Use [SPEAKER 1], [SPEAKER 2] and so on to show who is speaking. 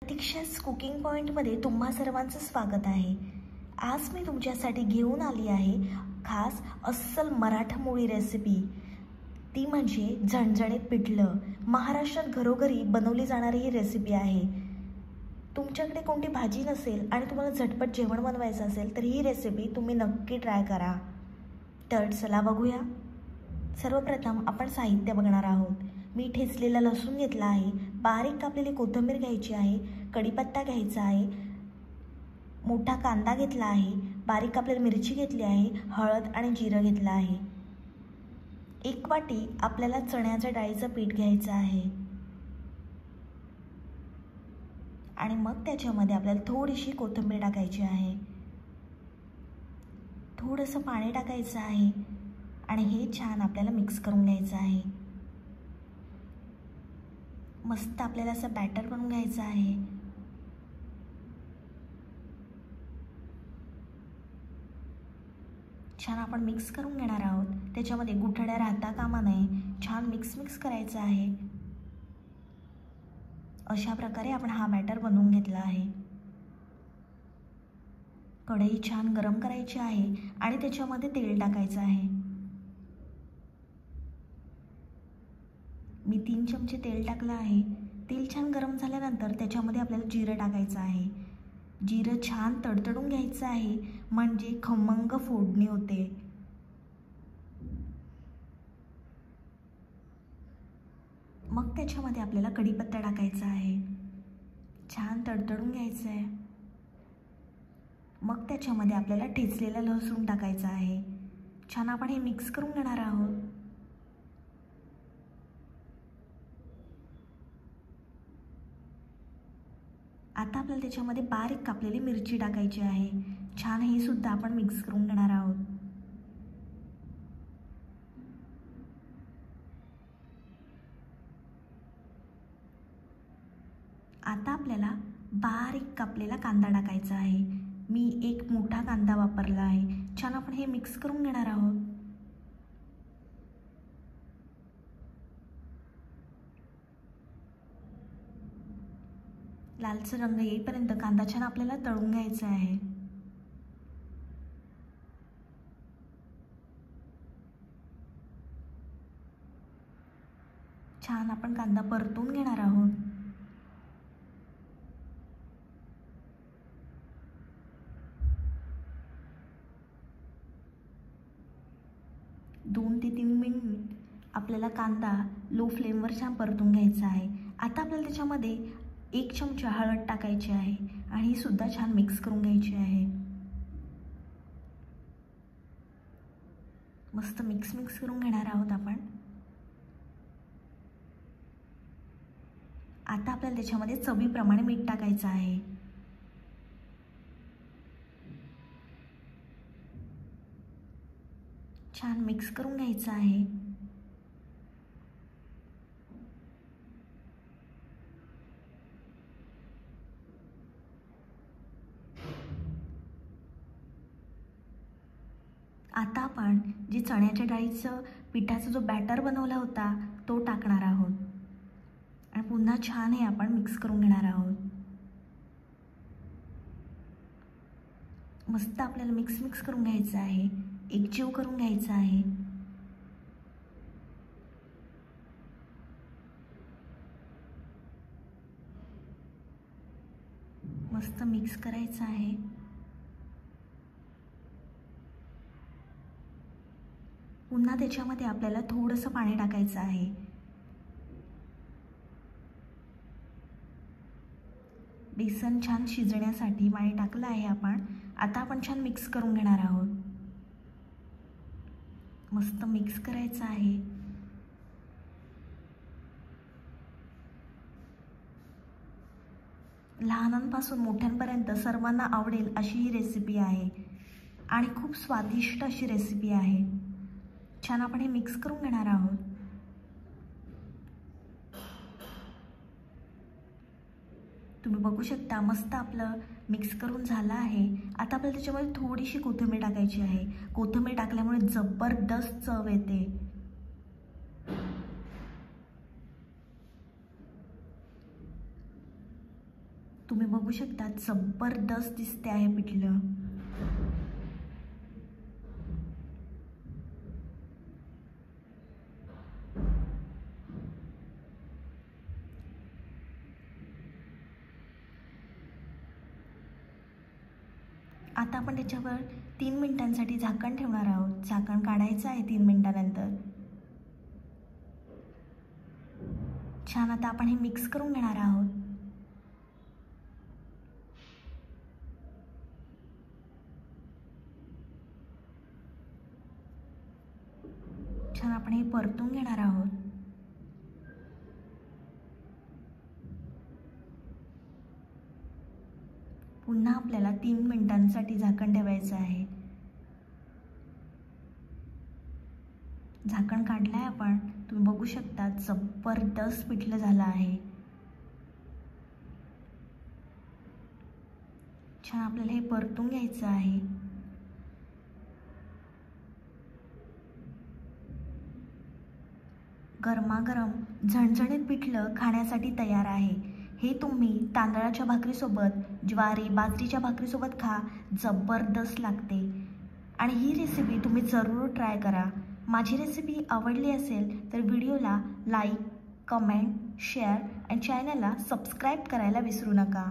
[SPEAKER 1] प्रतीक्षा's cooking पॉइंटमध्ये तुम्हा सर्वांचं स्वागत आहे। आज मी तुमच्यासाठी घेऊन आली आहे खास अस्सल मराठमोळी रेसिपी। ती म्हणजे झणझणीत पिठलं। महाराष्ट्रात घरोघरी बनवली जाणारी ही रेसिपी आहे। तुमच्याकडे कोणती भाजी नसेल आणि तुम्हाला झटपट जेवण बनवायचं असेल तर ही रेसिपी तुम्ही नक्की ट्राय करा। तर चला बघूया। सर्वप्रथम आपण साहित्य बघणार आहोत। मी ठेचलेला लसूण घेतला आहे, बारीक कापलेली कोथिंबीर घ्यायची आहे, कढीपत्ता घ्यायचा आहे, मोठा कांदा घेतला आहे, बारीक कापलेली मिरची घेतली आहे, हळद आणि जिरं घेतलं आहे। एक वाटी आपल्याला चण्याच्या डाळीचं पीठ घ्यायचं आहे आणि मग त्याच्यामध्ये आपल्याला थोडीशी कोथिंबीर टाकायची आहे, थोडंसं पाणी टाकायचं आहे आणि हे छान आपल्याला मिक्स करून घ्यायचं आहे। मस्त आपल्याला असं बॅटर बनवून घ्यायचं आहे। छान आपण मिक्स करून घेणार आहोत। त्याच्यामध्ये गुठळ्या राहता कामा नये, छान मिक्स करायचं आहे। अशा प्रकारे आपण हा बॅटर बनवून घेतला आहे। कढई छान गरम करायची आहे आणि त्याच्यामध्ये तेल टाकायचं आहे। मी 3 चमचे तेल टाकलं आहे। तेल छान गरम झाल्यानंतर त्याच्यामध्ये आपल्याला जिरं टाकायचं आहे। जिरं छान तडतडून घ्यायचं आहे म्हणजे खमंग फोडणी होते। मग त्याच्यामध्ये आपल्याला कढीपत्ता टाकायचा आहे, छान तडतडून घ्यायचं आहे। मग त्याच्यामध्ये आपल्याला ठेचलेला लसूण टाकायचा आहे। छान आपण हे मिक्स करून घेणार आहोत। आता आपल्याला त्याच्यामध्ये बारीक कापलेली मिरची टाकायची आहे। छान हे सुद्धा आपण मिक्स करून घेणार आहोत। आता आपल्याला बारीक कापलेला कांदा टाकायचा आहे। मी एक मोठा कांदा वापरला आहे। छान आपण हे मिक्स करून घेणार आहोत। लालसर रंग येईपर्यंत कांदा छान आपल्याला तळून घ्यायचा आहे। छान आपण कांदा परतून घेणार आहोत। दोन ते 3 मिनिट आपल्याला कांदा लो फ्लेमवर छान परतून घ्यायचा आहे। आता आपल्याला त्याच्यामध्ये 1 चमचा हळद टाकायची आहे आणि ही सुद्धा छान मिक्स करून घ्यायची आहे। मस्त मिक्स करून घेणार आहोत आपण। आता आपल्याला त्याच्यामध्ये चवीप्रमाणे मीठ टाकायचं आहे। छान मिक्स करून घ्यायचं आहे। आता आपण जी चण्याच्या डाळीचं पिठाचा जो बॅटर बनवला होता तो टाकणार आहोत आणि पुन्हा छान हे आपण मिक्स करून घेणार आहोत। मस्त आपल्याला मिक्स करून घ्यायचं आहे, एकजीव करून घ्यायचं आहे। मस्त मिक्स करायचं आहे। पुन्हा त्याच्यामध्ये आपल्याला थोडंसं पाणी टाकायचं आहे। बेसन छान शिजण्यासाठी पाणी टाकलं आहे आपण। आता आपण छान मिक्स करून घेणार आहोत। मस्त मिक्स करायचं आहे। लहानांपासून मोठ्यांपर्यंत सर्वांना आवडेल अशी ही रेसिपी आहे आणि खूप स्वादिष्ट अशी रेसिपी आहे। छान आपण हे मिक्स करून घेणार आहोत। तुम्ही बघू शकता मस्त आपलं मिक्स करून झालं आहे। आता आपल्याला त्याच्यामध्ये थोडीशी कोथिंबीर टाकायची आहे। कोथिंबीर टाकल्यामुळे जबरदस्त चव येते। तुम्ही बघू शकता जबरदस्त दिसते आहे पिठलं. आता आपण त्याच्यावर 3 मिनिटांसाठी झाकण ठेवणार आहोत. झाकण काढायचं आहे 3 मिनिटानंतर. छान, आता आपण हे मिक्स करून घेणार आहोत. छान, आपण हे परतून घेणार आहोत. पुन्हा आपल्याला 3 मिनिटांसाठी झाकण ठेवायचं आहे. झाकण काढलंय आपण. तुम्ही बघू शकता जबरदस्त पिठलं झालं आहे. छान, आपल्याला हे परतून घ्यायचं आहे. गरमागरम झणझणीत पिठलं खाण्यासाठी तयार आहे. हे तुम्ही तांदळाच्या भाकरीसोबत, ज्वारी बाजरीच्या भाकरीसोबत खा, जबरदस्त लागते. आणि ही रेसिपी तुम्ही जरूर ट्राय करा. माझी रेसिपी आवडली असेल तर व्हिडिओला लाईक, कमेंट, शेअर आणि चॅनलला सबस्क्राईब करायला विसरू नका.